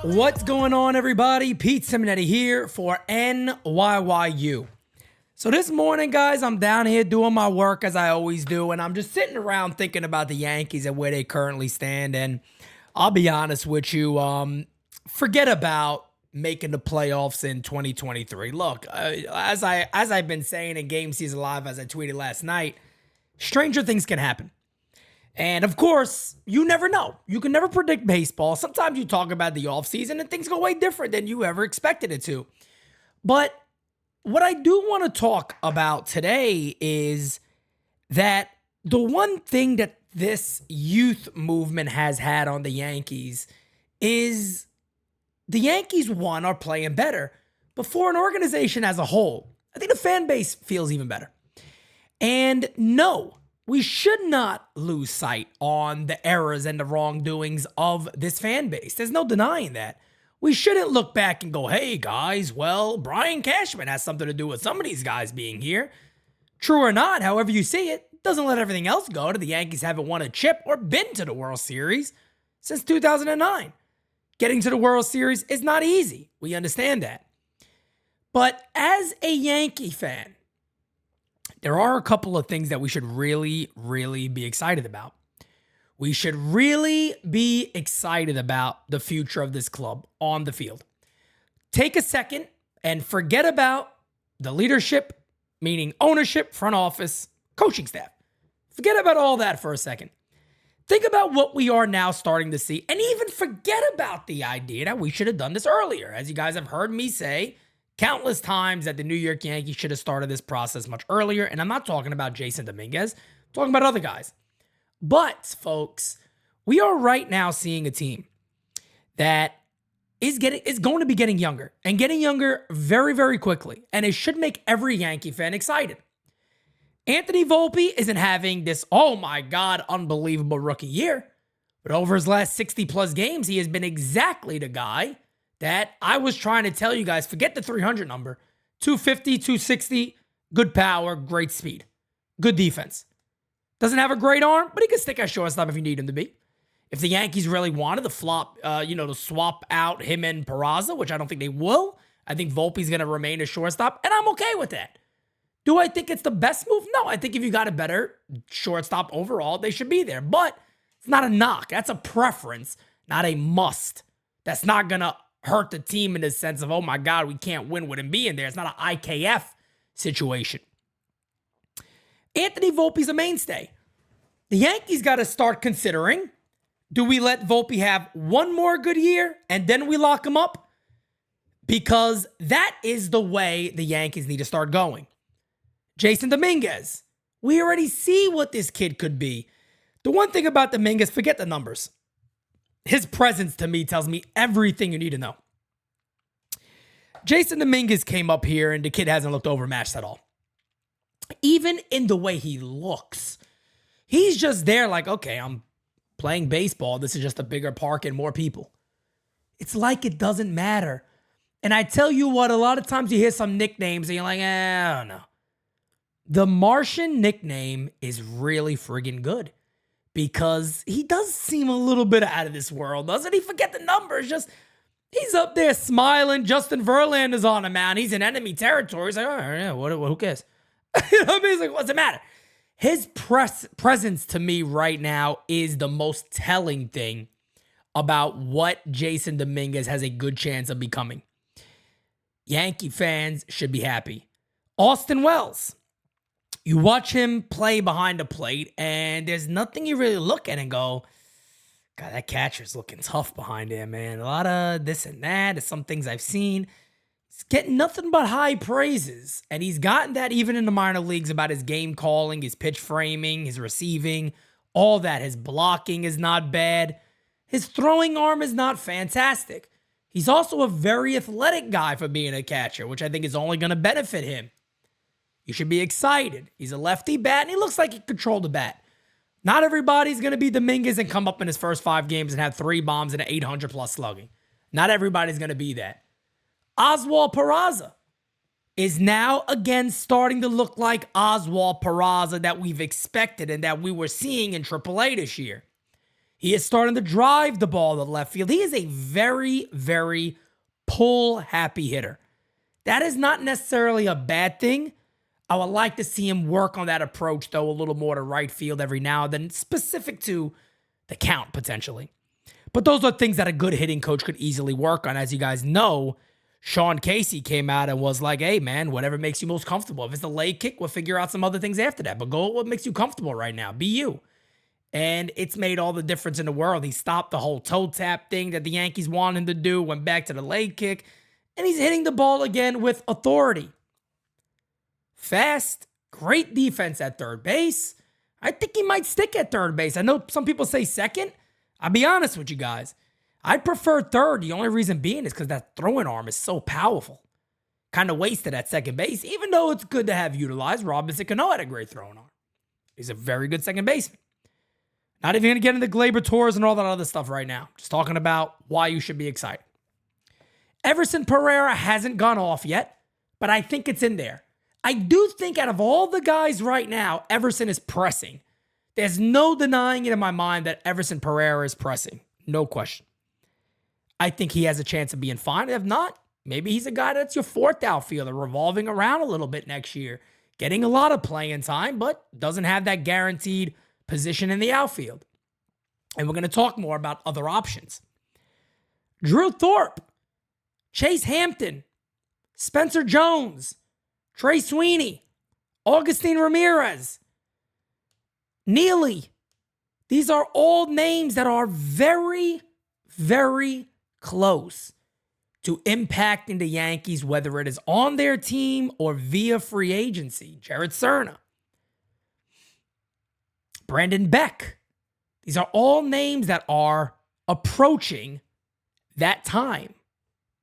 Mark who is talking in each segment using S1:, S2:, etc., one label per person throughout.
S1: What's going on, everybody? Pete Simonetti here for NYYU. So this morning, guys, I'm down here doing my work as I always do, and I'm just sitting around thinking about the Yankees and where they currently stand. And I'll be honest with you, forget about making the playoffs in 2023. Look, as I've been saying in Game Season Live, as I tweeted last night, stranger things can happen. And of course, you never know. You can never predict baseball. Sometimes you talk about the offseason and things go way different than you ever expected it to. But what I do want to talk about today is that the one thing that this youth movement has had on the Yankees is the Yankees, one, are playing better. But for an organization as a whole, I think the fan base feels even better. And no, we should not lose sight on the errors and the wrongdoings of this fan base. There's no denying that. We shouldn't look back and go, hey, guys, well, Brian Cashman has something to do with some of these guys being here. True or not, however you see it, doesn't let everything else go. The Yankees haven't won a chip or been to the World Series since 2009. Getting to the World Series is not easy. We understand that. But as a Yankee fan, there are a couple of things that we should really, really be excited about. We should really be excited about the future of this club on the field. Take a second and forget about the leadership, meaning ownership, front office, coaching staff. Forget about all that for a second. Think about what we are now starting to see, and even forget about the idea that we should have done this earlier. As you guys have heard me say countless times, that the New York Yankees should have started this process much earlier. And I'm not talking about Jason Dominguez, I'm talking about other guys. But, folks, we are right now seeing a team that is going to be getting younger, and getting younger very, very quickly. And it should make every Yankee fan excited. Anthony Volpe isn't having this, oh my God, unbelievable rookie year. But over his last 60-plus games, he has been exactly the guy that I was trying to tell you guys, forget the 300 number, 250, 260, good power, great speed, good defense. Doesn't have a great arm, but he can stick at shortstop if you need him to be. If the Yankees really wanted to to swap out him and Peraza, which I don't think they will, I think Volpe's going to remain a shortstop, and I'm okay with that. Do I think it's the best move? No, I think if you got a better shortstop overall, they should be there. But it's not a knock. That's a preference, not a must. That's not going to hurt the team in the sense of, oh my God, we can't win with him being there. It's not an IKF situation. Anthony Volpe's a mainstay. The Yankees got to start considering, do we let Volpe have one more good year and then we lock him up? Because that is the way the Yankees need to start going. Jason Dominguez, we already see what this kid could be. The one thing about Dominguez, forget the numbers. His presence to me tells me everything you need to know. Jason Dominguez came up here and the kid hasn't looked overmatched at all. Even in the way he looks, he's just there like, okay, I'm playing baseball. This is just a bigger park and more people. It's like it doesn't matter. And I tell you what, a lot of times you hear some nicknames and you're like, I don't know. The Martian nickname is really friggin' good because he does seem a little bit out of this world, doesn't he? Forget the numbers. Just, he's up there smiling. Justin Verlander's on him, man. He's in enemy territory. He's like, all right, yeah, who cares? You know what I mean? He's like, what's the matter? His presence to me right now is the most telling thing about what Jason Dominguez has a good chance of becoming. Yankee fans should be happy. Austin Wells. You watch him play behind the plate, and there's nothing you really look at and go, God, that catcher's looking tough behind him, man. A lot of this and that. There's some things I've seen. He's getting nothing but high praises, and he's gotten that even in the minor leagues about his game calling, his pitch framing, his receiving, all that. His blocking is not bad. His throwing arm is not fantastic. He's also a very athletic guy for being a catcher, which I think is only going to benefit him. You should be excited. He's a lefty bat, and he looks like he can control the bat. Not everybody's going to be Dominguez and come up in his first 5 games and have 3 bombs and an 800-plus slugging. Not everybody's going to be that. Oswald Peraza is now again starting to look like Oswald Peraza that we've expected and that we were seeing in AAA this year. He is starting to drive the ball to left field. He is a very, very pull-happy hitter. That is not necessarily a bad thing. I would like to see him work on that approach, though, a little more to right field every now and then, specific to the count, potentially. But those are things that a good hitting coach could easily work on. As you guys know, Sean Casey came out and was like, hey, man, whatever makes you most comfortable. If it's a leg kick, we'll figure out some other things after that. But go with what makes you comfortable right now. Be you. And it's made all the difference in the world. He stopped the whole toe tap thing that the Yankees wanted him to do, went back to the leg kick, and he's hitting the ball again with authority. Fast, great defense at third base. I think he might stick at third base. I know some people say second. I'll be honest with you guys. I prefer third. The only reason being is because that throwing arm is so powerful. Kind of wasted at second base, even though it's good to have utilized. Robinson Cano had a great throwing arm. He's a very good second baseman. Not even going to get into Glaber tours and all that other stuff right now. Just talking about why you should be excited. Everson Pereira hasn't gone off yet, but I think it's in there. I do think out of all the guys right now, Everson is pressing. There's no denying it in my mind that Everson Pereira is pressing. No question. I think he has a chance of being fine. If not, maybe he's a guy that's your fourth outfielder, revolving around a little bit next year, getting a lot of playing time, but doesn't have that guaranteed position in the outfield. And we're going to talk more about other options. Drew Thorpe, Chase Hampton, Spencer Jones, Trey Sweeney, Augustine Ramirez, Neely. These are all names that are very, very close to impacting the Yankees, whether it is on their team or via free agency. Jared Serna, Brandon Beck. These are all names that are approaching that time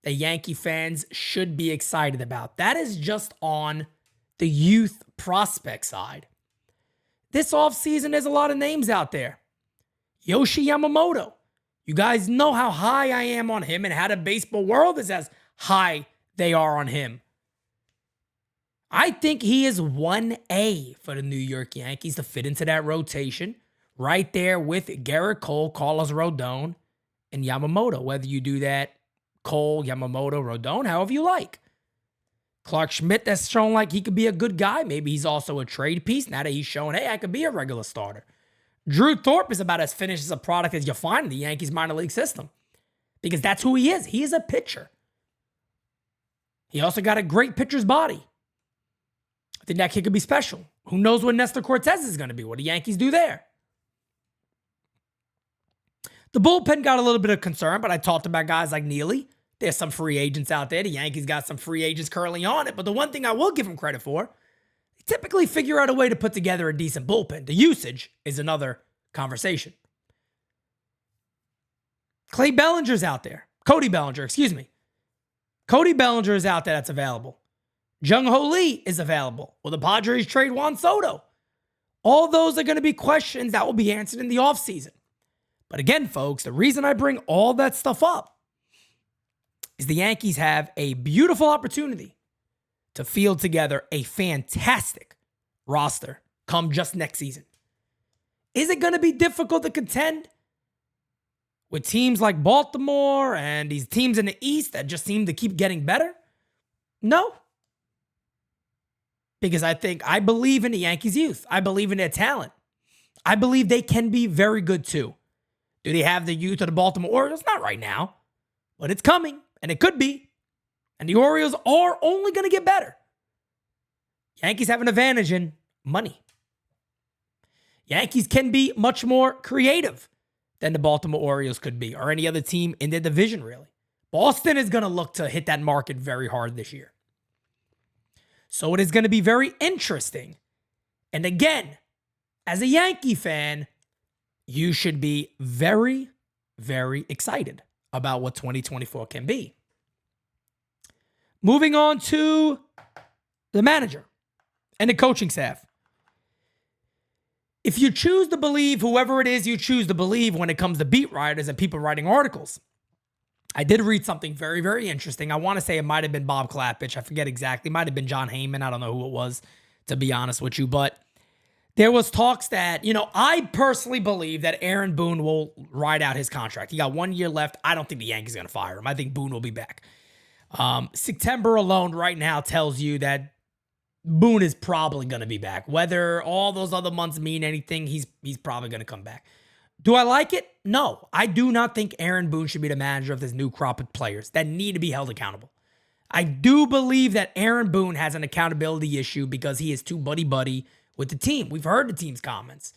S1: that Yankee fans should be excited about. That is just on the youth prospect side. This offseason, there's a lot of names out there. Yoshi Yamamoto. You guys know how high I am on him and how the baseball world is as high they are on him. I think he is 1A for the New York Yankees to fit into that rotation right there with Garrett Cole, Carlos Rodon, and Yamamoto. Whether you do that, Cole, Yamamoto, Rodon, however you like. Clark Schmidt, that's shown like he could be a good guy. Maybe he's also a trade piece now that he's showing, hey, I could be a regular starter. Drew Thorpe is about as finished as a product as you find in the Yankees minor league system because that's who he is. He is a pitcher. He also got a great pitcher's body. I think that kid could be special. Who knows what Nestor Cortez is going to be? What do the Yankees do there? The bullpen got a little bit of concern, but I talked about guys like Neely. There's some free agents out there. The Yankees got some free agents currently on it. But the one thing I will give them credit for, they typically figure out a way to put together a decent bullpen. The usage is another conversation. Cody Bellinger's out there. Cody Bellinger is out there that's available. Jung-Ho Lee is available. Will the Padres trade Juan Soto? All those are going to be questions that will be answered in the offseason. But again, folks, the reason I bring all that stuff up is the Yankees have a beautiful opportunity to field together a fantastic roster come just next season. Is it going to be difficult to contend with teams like Baltimore and these teams in the East that just seem to keep getting better? No. Because I believe in the Yankees' youth. I believe in their talent. I believe they can be very good too. Do they have the youth of the Baltimore Orioles? Not right now, but it's coming, and it could be. And the Orioles are only going to get better. Yankees have an advantage in money. Yankees can be much more creative than the Baltimore Orioles could be, or any other team in their division, really. Boston is going to look to hit that market very hard this year. So it is going to be very interesting. And again, as a Yankee fan, you should be very, very excited about what 2024 can be. Moving on to the manager and the coaching staff. If you choose to believe whoever it is you choose to believe when it comes to beat writers and people writing articles, I did read something very, very interesting. I want to say it might have been Bob Klappich. I forget exactly. It might have been John Heyman. I don't know who it was, to be honest with you. But There was talks that, I personally believe that Aaron Boone will ride out his contract. He got 1 year left. I don't think the Yankees are going to fire him. I think Boone will be back. September alone right now tells you that Boone is probably going to be back. Whether all those other months mean anything, he's probably going to come back. Do I like it? No. I do not think Aaron Boone should be the manager of this new crop of players that need to be held accountable. I do believe that Aaron Boone has an accountability issue because he is too buddy-buddy with the team. We've heard the team's comments.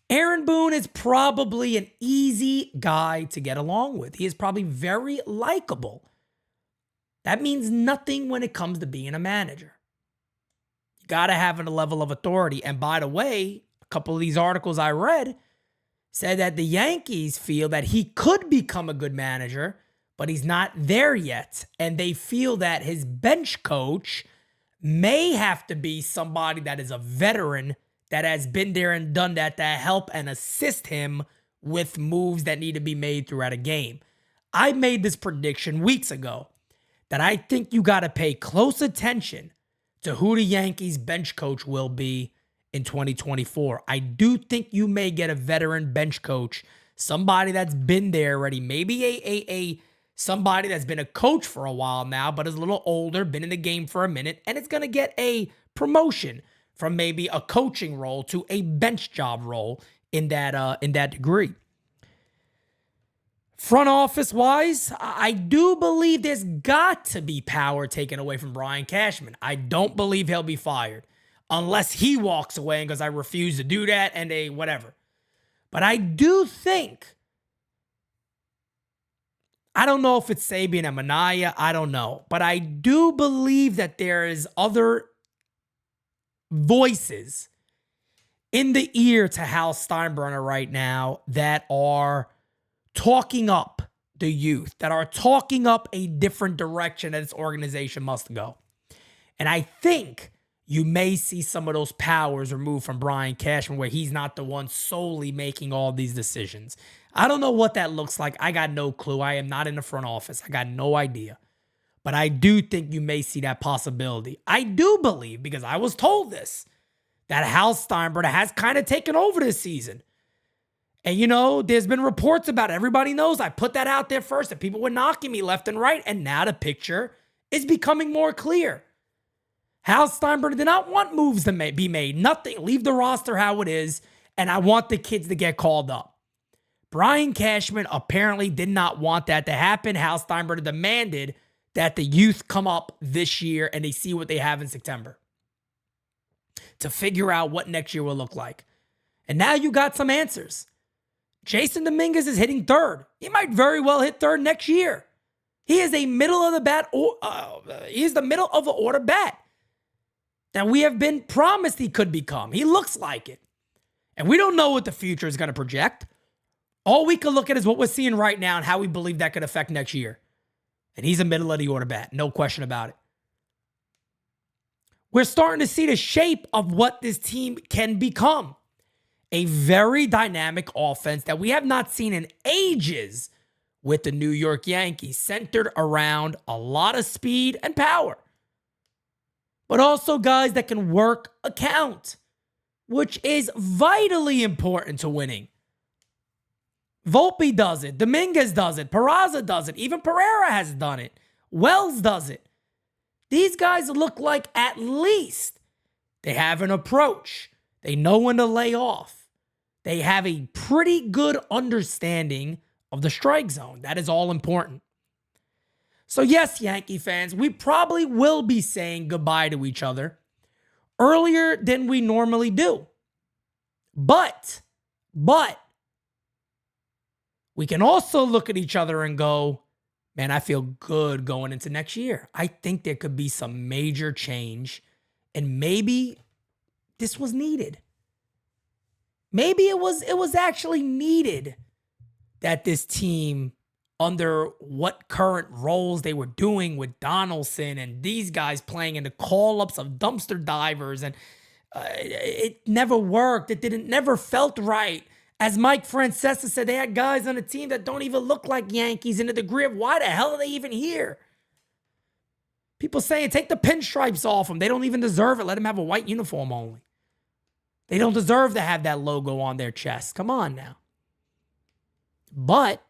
S1: Aaron Boone is probably an easy guy to get along with. He is probably very likable. That means nothing when it comes to being a manager. You got to have a level of authority. And by the way, a couple of these articles I read said that the Yankees feel that he could become a good manager, but he's not there yet. And they feel that his bench coach may have to be somebody that is a veteran that has been there and done that to help and assist him with moves that need to be made throughout a game. I made this prediction weeks ago that I think you got to pay close attention to who the Yankees bench coach will be in 2024. I do think you may get a veteran bench coach, somebody that's been there already, maybe a somebody that's been a coach for a while now, but is a little older, been in the game for a minute, and it's going to get a promotion from maybe a coaching role to a bench job role in that degree. Front office wise, I do believe there's got to be power taken away from Brian Cashman. I don't believe he'll be fired unless he walks away and goes, I refuse to do that, and whatever. But I do think, I don't know if it's Sabian and Minaya, I don't know. But I do believe that there is other voices in the ear to Hal Steinbrenner right now that are talking up the youth, that are talking up a different direction that this organization must go. And I think you may see some of those powers removed from Brian Cashman where he's not the one solely making all these decisions. I don't know what that looks like. I got no clue. I am not in the front office. I got no idea. But I do think you may see that possibility. I do believe, because I was told this, that Hal Steinbrenner has kind of taken over this season. And, there's been reports about it. Everybody knows I put that out there first, and people were knocking me left and right. And now the picture is becoming more clear. Hal Steinbrenner did not want moves to be made. Nothing. Leave the roster how it is. And I want the kids to get called up. Brian Cashman apparently did not want that to happen. Hal Steinbrenner demanded that the youth come up this year and they see what they have in September to figure out what next year will look like. And now you got some answers. Jason Dominguez is hitting third. He might very well hit third next year. He is a middle of the bat. He is the middle of the order bat that we have been promised he could become. He looks like it. And we don't know what the future is going to project. All we can look at is what we're seeing right now and how we believe that could affect next year. And he's a middle of the order bat. No question about it. We're starting to see the shape of what this team can become. A very dynamic offense that we have not seen in ages with the New York Yankees, centered around a lot of speed and power. But also guys that can work a count, which is vitally important to winning. Volpe does it. Dominguez does it. Peraza does it. Even Pereira has done it. Wells does it. These guys look like at least they have an approach. They know when to lay off. They have a pretty good understanding of the strike zone. That is all important. So yes, Yankee fans, we probably will be saying goodbye to each other earlier than we normally do. But we can also look at each other and go, man, I feel good going into next year. I think there could be some major change, and maybe this was needed. Maybe it was actually needed that this team, under what current roles they were doing with Donaldson and these guys playing in the call-ups of dumpster divers, and it never worked. It never felt right. As Mike Francesa said, they had guys on the team that don't even look like Yankees in the degree of why the hell are they even here? People saying, take the pinstripes off them. They don't even deserve it. Let them have a white uniform only. They don't deserve to have that logo on their chest. Come on now. But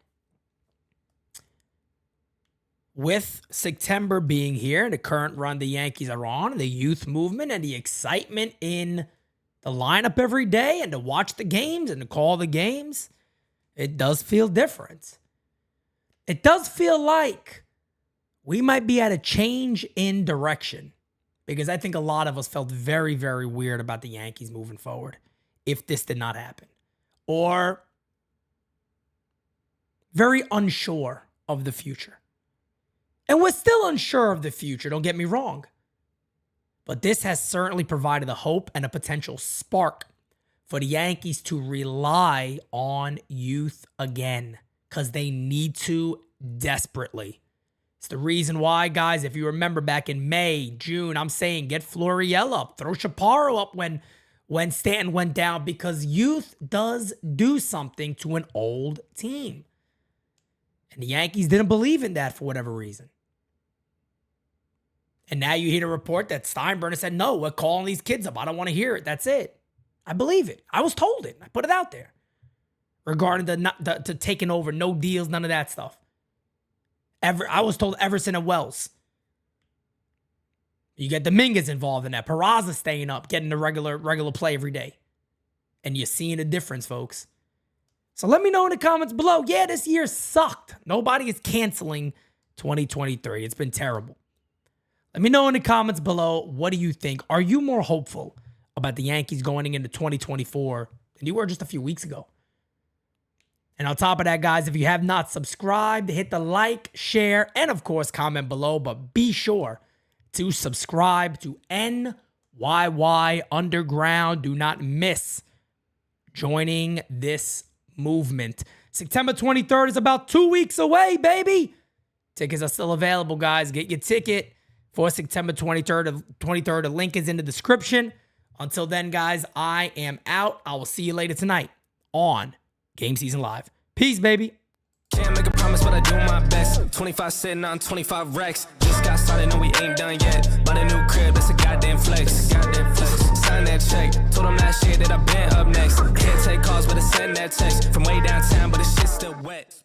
S1: with September being here and the current run the Yankees are on, the youth movement and the excitement in the lineup every day and to watch the games and to call the games, it does feel different. It does feel like we might be at a change in direction, because I think a lot of us felt very, very weird about the Yankees moving forward if this did not happen, or very unsure of the future. And we're still unsure of the future, don't get me wrong. But this has certainly provided a hope and a potential spark for the Yankees to rely on youth again, because they need to desperately. It's the reason why, guys, if you remember back in May, June, I'm saying get Florial up, throw Chaparro up when Stanton went down, because youth does do something to an old team. And the Yankees didn't believe in that for whatever reason. And now you hear the report that Steinbrenner said, no, we're calling these kids up. I don't want to hear it. That's it. I believe it. I was told it. I put it out there. Regarding the taking over, no deals, none of that stuff. I was told Everson and Wells. You get Dominguez involved in that. Peraza staying up, getting the regular play every day. And you're seeing a difference, folks. So let me know in the comments below. Yeah, this year sucked. Nobody is canceling 2023. It's been terrible. Let me know in the comments below, what do you think? Are you more hopeful about the Yankees going into 2024 than you were just a few weeks ago? And on top of that, guys, if you have not subscribed, hit the like, share, and of course, comment below. But be sure to subscribe to NYY Underground. Do not miss joining this movement. September 23rd is about 2 weeks away, baby. Tickets are still available, guys. Get your ticket for September 23rd. The link is in the description. Until then, guys, I am out. I will see you later tonight on Game Season Live. Peace, baby.
S2: Can't make a promise, but I do my best. 25 sitting on 25 racks. Just got started, no, we ain't done yet. But a new crib, that's a goddamn flex. Sign that check. Told them last year that I've been up next. Can't take calls, but I send that text. From way downtown, but the shit's still wet.